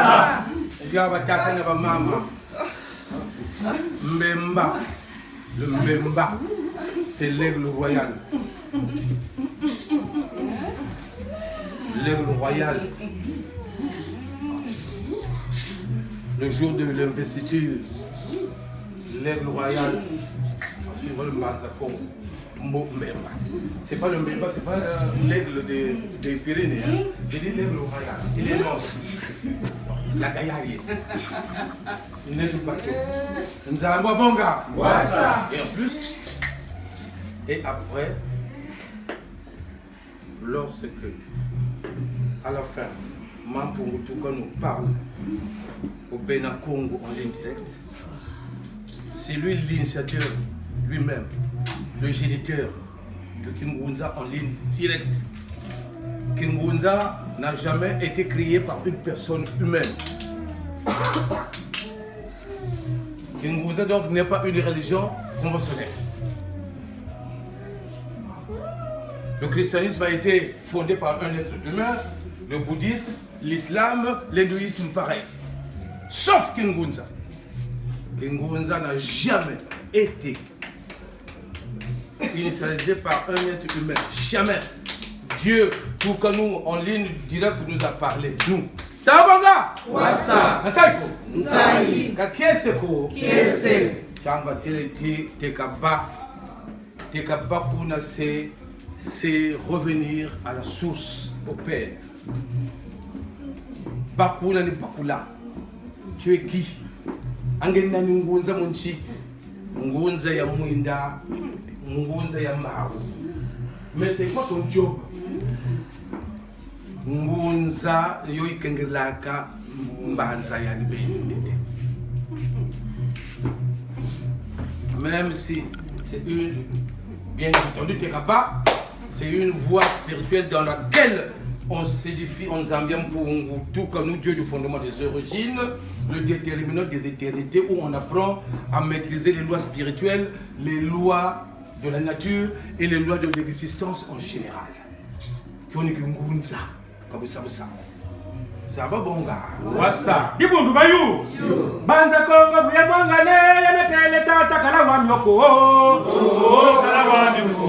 Wassa. Tata na mama. Mbemba. Le Mbemba, c'est l'aigle royal. L'aigle royal. Le jour de l'investiture, l'aigle royal, suivant le Mazakon, Mbemba. C'est pas le Mbemba, c'est pas l'aigle des Pyrénées. Hein. J'ai dit l'aigle royal. Il est mort. La Gaïarie. Il n'est pas tout. Nous allons boire bon gars. Et en plus, et après, lorsque, à la fin, Mampungu Touka nous parle au Bénin Congo en ligne directe, c'est lui l'initiateur, lui-même, le géniteur de Kingunza en ligne directe. Kingunza n'a jamais été créé par une personne humaine. Kingunza donc n'est pas une religion conventionnelle. Le christianisme a été fondé par un être humain, le bouddhisme, l'islam, l'hindouisme pareil. Sauf Kingunza. Kingunza n'a jamais été initialisé par un être humain. Jamais. Dieu, tout comme nous, en ligne directe, nous a parlé. Nous. Ça va, Banga? Wassa. Nasaiko? Nsai. Kakeseko? Kiese. Chamba teleti, tekaba. Tekaba kuna c'est revenir à la source, au Père. Bakula ni bakula. Tu es qui? Angena ni ngunza munchi. Ngunza ya mwinda. Ngunza ya maru. Mais c'est quoi ton job? Ngunza yo ikengelaka mbanza ya libéité. Même si c'est une, bien entendu, Tekaba, c'est une voie spirituelle dans laquelle on s'édifie, on s'ambiance pour tout comme nous, Dieu du fondement des origines, le déterminant des éternités, où on apprend à maîtriser les lois spirituelles, les lois de la nature et les lois de l'existence en général. Ngunza, comme ça. Ça va bon gars. Wassa. Dibundu bayu. Banza konga buya mwangane ya metele tata kala wanyoko. Oh kala wanyoko.